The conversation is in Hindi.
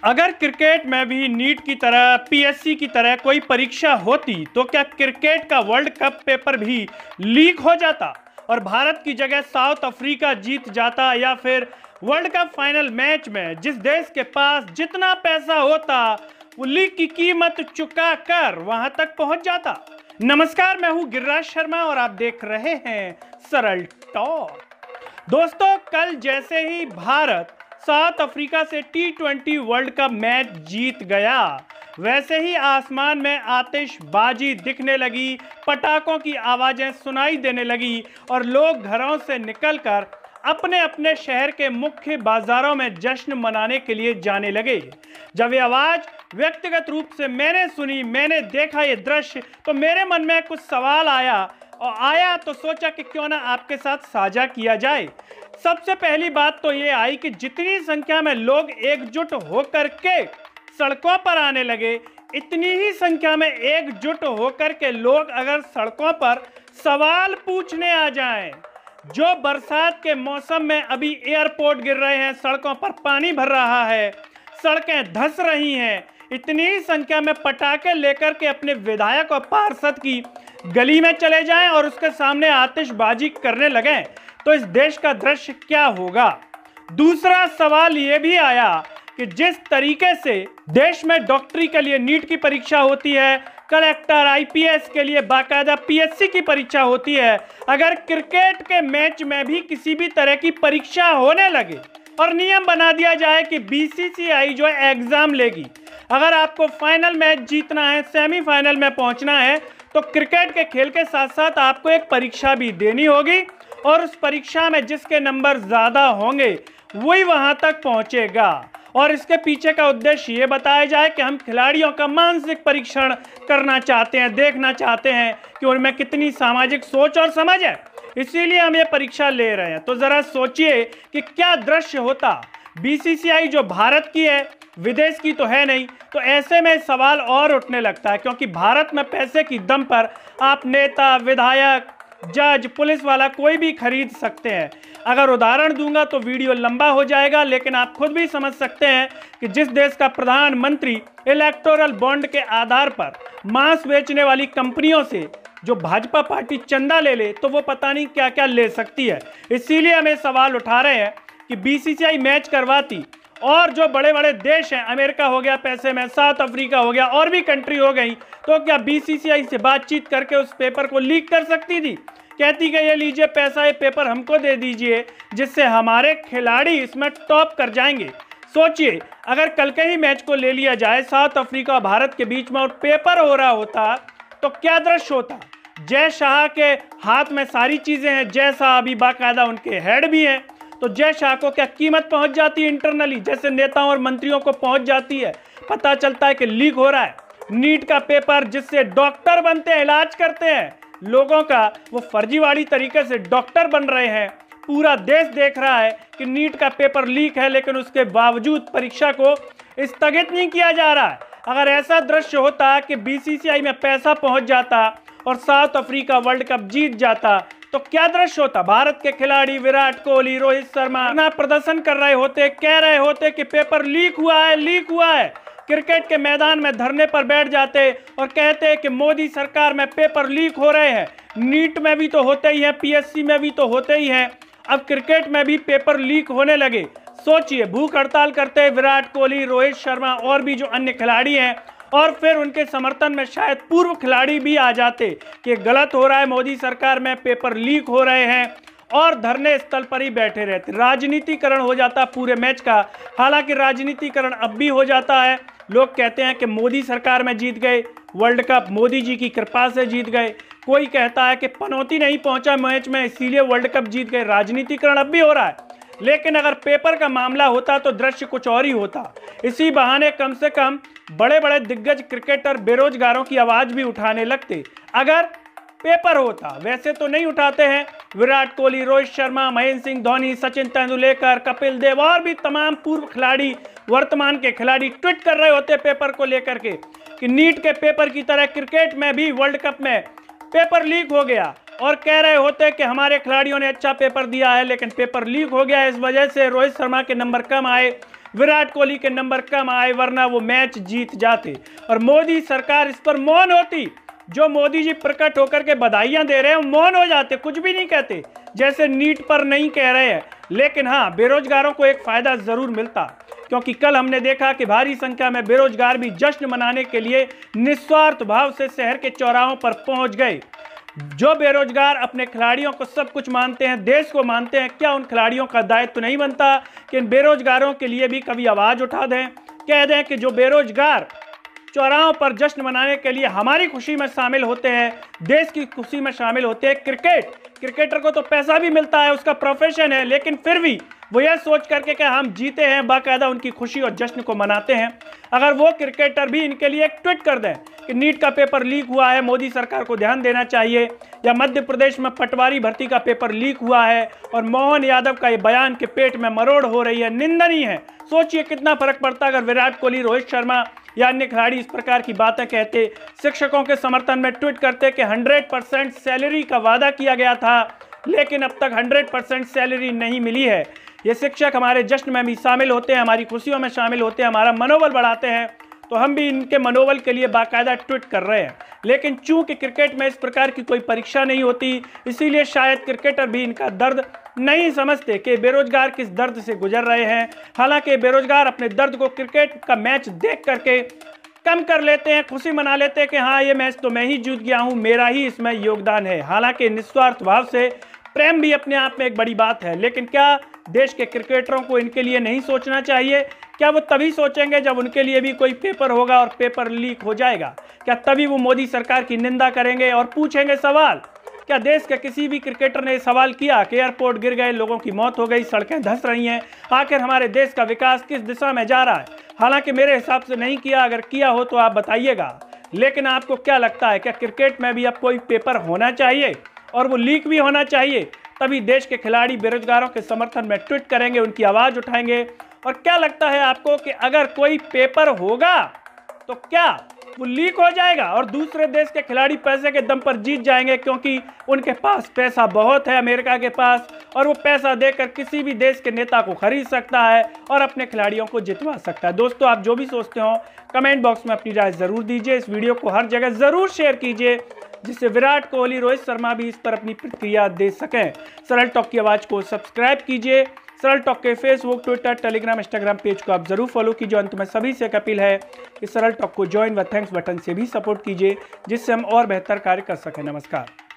अगर क्रिकेट में भी नीट की तरह पीएससी की तरह कोई परीक्षा होती तो क्या क्रिकेट का वर्ल्ड कप पेपर भी लीक हो जाता और भारत की जगह साउथ अफ्रीका जीत जाता, या फिर वर्ल्ड कप फाइनल मैच में जिस देश के पास जितना पैसा होता वो लीक की कीमत चुका कर वहां तक पहुंच जाता। नमस्कार, मैं हूं गिरिराज शर्मा और आप देख रहे हैं सरल टॉक। दोस्तों, कल जैसे ही भारत साउथ अफ्रीका से T20 वर्ल्ड कप मैच जीत गया, वैसे ही आसमान में आतिशबाजी दिखने लगी, पटाखों की आवाजें सुनाई देने लगी और लोग घरों से निकलकर अपने अपने शहर के मुख्य बाजारों में जश्न मनाने के लिए जाने लगे। जब ये आवाज व्यक्तिगत रूप से मैंने सुनी, मैंने देखा ये दृश्य, तो मेरे मन में कुछ सवाल आया तो सोचा कि क्यों ना आपके साथ साझा किया जाए। सबसे पहली बात तो ये आई कि जितनी संख्या में लोग एकजुट होकर के सड़कों पर आने लगे, इतनी ही संख्या में एकजुट होकर के लोग अगर सड़कों पर सवाल पूछने आ जाएं, जो बरसात के मौसम में अभी एयरपोर्ट गिर रहे हैं, सड़कों पर पानी भर रहा है, सड़कें धंस रही हैं, इतनी ही संख्या में पटाखे लेकर के अपने विधायक और पार्षद की गली में चले जाएं और उसके सामने आतिशबाजी करने लगें, तो इस देश का दृश्य क्या होगा। दूसरा सवाल यह भी आया कि जिस तरीके से देश में डॉक्टरी के लिए नीट की परीक्षा होती है, कलेक्टर आईपीएस के लिए बाकायदा पीएससी की परीक्षा होती है, अगर क्रिकेट के मैच में भी किसी भी तरह की परीक्षा होने लगे और नियम बना दिया जाए कि बीसीसीआई जो एग्जाम लेगी, अगर आपको फाइनल मैच जीतना है, सेमीफाइनल में पहुंचना है, तो क्रिकेट के खेल के साथ साथ आपको एक परीक्षा भी देनी होगी और उस परीक्षा में जिसके नंबर ज्यादा होंगे वही वहां तक पहुंचेगा। और इसके पीछे का उद्देश्य ये बताया जाए कि हम खिलाड़ियों का मानसिक परीक्षण करना चाहते हैं, देखना चाहते हैं कि उनमें कितनी सामाजिक सोच और समझ है, इसीलिए हम ये परीक्षा ले रहे हैं। तो जरा सोचिए कि क्या दृश्य होता। बीसीसीआई जो भारत की है, विदेश की तो है नहीं, तो ऐसे में सवाल और उठने लगता है, क्योंकि भारत में पैसे की दम पर आप नेता, विधायक, जज, पुलिस वाला कोई भी खरीद सकते हैं। अगर उदाहरण दूंगा तो वीडियो लंबा हो जाएगा, लेकिन आप खुद भी समझ सकते हैं कि जिस देश का प्रधानमंत्री इलेक्टोरल बॉन्ड के आधार पर मांस बेचने वाली कंपनियों से जो भाजपा पार्टी चंदा ले ले, तो वो पता नहीं क्या क्या ले सकती है। इसीलिए हम ये सवाल उठा रहे हैं कि बीसीसीआई मैच करवाती और जो बड़े बड़े देश हैं, अमेरिका हो गया पैसे में, साउथ अफ्रीका हो गया, और भी कंट्री हो गई, तो क्या बीसीसीआई से बातचीत करके उस पेपर को लीक कर सकती थी? कहती कि ये लीजिए पैसा, ये पेपर हमको दे दीजिए, जिससे हमारे खिलाड़ी इसमें टॉप कर जाएंगे। सोचिए, अगर कल के ही मैच को ले लिया जाए साउथ अफ्रीका और भारत के बीच में और पेपर हो रहा होता, तो क्या दृश्य होता। जय शाह के हाथ में सारी चीजें हैं, जय शाह अभी बाकायदा उनके हेड भी हैं, तो जय शाह को क्या कीमत पहुंच जाती है इंटरनली, जैसे नेताओं और मंत्रियों को पहुंच जाती है। पता चलता है कि लीक हो रहा है नीट का पेपर, जिससे डॉक्टर बनते हैं, इलाज करते हैं लोगों का, वो फर्जीवाड़ी तरीके से डॉक्टर बन रहे हैं। पूरा देश देख रहा है कि नीट का पेपर लीक है, लेकिन उसके बावजूद परीक्षा को स्थगित नहीं किया जा रहा है। अगर ऐसा दृश्य होता कि बीसीसीआई में पैसा पहुंच जाता और साउथ अफ्रीका वर्ल्ड कप जीत जाता, तो क्या दृश्य होता। भारत के खिलाड़ी विराट कोहली, रोहित शर्मा अपना प्रदर्शन कर रहे होते, कह रहे होते कि पेपर लीक हुआ है, लीक हुआ है। क्रिकेट के मैदान में धरने पर बैठ जाते और कहते कि मोदी सरकार में पेपर लीक हो रहे हैं। नीट में भी तो होते ही हैं, पीएससी में भी तो होते ही हैं, अब क्रिकेट में भी पेपर लीक होने लगे। सोचिए, भूख हड़ताल करते विराट कोहली, रोहित शर्मा और भी जो अन्य खिलाड़ी हैं, और फिर उनके समर्थन में शायद पूर्व खिलाड़ी भी आ जाते कि गलत हो रहा है, मोदी सरकार में पेपर लीक हो रहे हैं, और धरने स्थल पर ही बैठे रहते। राजनीतिकरण हो जाता पूरे मैच का। हालांकि राजनीतिकरण अब भी हो जाता है। लोग कहते हैं कि मोदी सरकार में जीत गए वर्ल्ड कप, मोदी जी की कृपा से जीत गए। कोई कहता है कि पनौती नहीं पहुंचा मैच में, इसीलिए वर्ल्ड कप जीत गए। राजनीतिकरण अब भी हो रहा है, लेकिन अगर पेपर का मामला होता तो दृश्य कुछ और ही होता। इसी बहाने कम से कम बड़े बड़े दिग्गज क्रिकेटर बेरोजगारों की आवाज भी उठाने लगते अगर पेपर होता। वैसे तो नहीं उठाते हैं। विराट कोहली, रोहित शर्मा, महेंद्र सिंह धोनी, सचिन तेंदुलकर, कपिल देव और भी तमाम पूर्व खिलाड़ी, वर्तमान के खिलाड़ी ट्वीट कर रहे होते पेपर को लेकर के कि नीट के पेपर की तरह क्रिकेट में भी वर्ल्ड कप में पेपर लीक हो गया, और कह रहे होते कि हमारे खिलाड़ियों ने अच्छा पेपर दिया है, लेकिन पेपर लीक हो गया, इस वजह से रोहित शर्मा के नंबर कम आए, विराट कोहली के नंबर कम आए, वरना वो मैच जीत जाते। और मोदी सरकार इस पर मौन होती। जो मोदी जी प्रकट होकर के बधाइयां दे रहे हैं, मौन हो जाते, कुछ भी नहीं कहते, जैसे नीट पर नहीं कह रहे हैं। लेकिन हाँ, बेरोजगारों को एक फायदा जरूर मिलता, क्योंकि कल हमने देखा कि भारी संख्या में बेरोजगार भी जश्न मनाने के लिए निस्वार्थ भाव से शहर के चौराहों पर पहुंच गए। जो बेरोजगार अपने खिलाड़ियों को सब कुछ मानते हैं, देश को मानते हैं, क्या उन खिलाड़ियों का दायित्व तो नहीं बनता कि इन बेरोजगारों के लिए भी कभी आवाज उठा दें, कह दें कि जो बेरोजगार चौराहों पर जश्न मनाने के लिए हमारी खुशी में शामिल होते हैं, देश की खुशी में शामिल होते हैं। क्रिकेटर को तो पैसा भी मिलता है, उसका प्रोफेशन है, लेकिन फिर भी वो यह सोच करके कि हम जीते हैं, बाकायदा उनकी खुशी और जश्न को मनाते हैं। अगर वो क्रिकेटर भी इनके लिए एक ट्वीट कर दें कि नीट का पेपर लीक हुआ है, मोदी सरकार को ध्यान देना चाहिए, या मध्य प्रदेश में पटवारी भर्ती का पेपर लीक हुआ है और मोहन यादव का ये बयान के पेट में मरोड़ हो रही है, निंदनीय है। सोचिए कितना फर्क पड़ता अगर विराट कोहली, रोहित शर्मा या अन्य खिलाड़ी इस प्रकार की बातें कहते, शिक्षकों के समर्थन में ट्वीट करते कि 100% सैलरी का वादा किया गया था, लेकिन अब तक 100% सैलरी नहीं मिली है। ये शिक्षक हमारे जश्न में भी शामिल होते हैं, हमारी खुशियों में शामिल होते हैं, हमारा मनोबल बढ़ाते हैं, तो हम भी इनके मनोबल के लिए बाकायदा ट्वीट कर रहे हैं। लेकिन चूंकि क्रिकेट में इस प्रकार की कोई परीक्षा नहीं होती, इसीलिए शायद क्रिकेटर भी इनका दर्द नहीं समझते कि बेरोजगार किस दर्द से गुजर रहे हैं। हालांकि बेरोजगार अपने दर्द को क्रिकेट का मैच देख करके कम कर लेते हैं, खुशी मना लेते हैं कि हाँ, ये मैच तो मैं ही जीत गया हूँ, मेरा ही इसमें योगदान है। हालांकि निस्वार्थ भाव से प्रेम भी अपने आप में एक बड़ी बात है, लेकिन क्या देश के क्रिकेटरों को इनके लिए नहीं सोचना चाहिए? क्या वो तभी सोचेंगे जब उनके लिए भी कोई पेपर होगा और पेपर लीक हो जाएगा? क्या तभी वो मोदी सरकार की निंदा करेंगे और पूछेंगे सवाल? क्या देश के किसी भी क्रिकेटर ने सवाल किया कि एयरपोर्ट गिर गए, लोगों की मौत हो गई, सड़कें धंस रही हैं, आखिर हमारे देश का विकास किस दिशा में जा रहा है? हालांकि मेरे हिसाब से नहीं किया, अगर किया हो तो आप बताइएगा। लेकिन आपको क्या लगता है, क्या क्रिकेट में भी अब कोई पेपर होना चाहिए और वो लीक भी होना चाहिए? तभी देश के खिलाड़ी बेरोजगारों के समर्थन में ट्वीट करेंगे, उनकी आवाज उठाएंगे। और क्या लगता है आपको कि अगर कोई पेपर होगा तो क्या वो लीक हो जाएगा और दूसरे देश के खिलाड़ी पैसे के दम पर जीत जाएंगे, क्योंकि उनके पास पैसा बहुत है, अमेरिका के पास, और वो पैसा देकर किसी भी देश के नेता को खरीद सकता है और अपने खिलाड़ियों को जितवा सकता है। दोस्तों, आप जो भी सोचते हो कमेंट बॉक्स में अपनी राय जरूर दीजिए। इस वीडियो को हर जगह जरूर शेयर कीजिए, जिससे विराट कोहली, रोहित शर्मा भी इस पर अपनी प्रतिक्रिया दे सकें। सरल टॉक की आवाज को सब्सक्राइब कीजिए। सरल टॉक के Facebook, Twitter, Telegram, Instagram page को आप जरूर फॉलो कीजिए। अंत में सभी से एक अपील है कि सरल टॉक को ज्वाइन व थैंक्स बटन से भी सपोर्ट कीजिए, जिससे हम और बेहतर कार्य कर सकें। नमस्कार।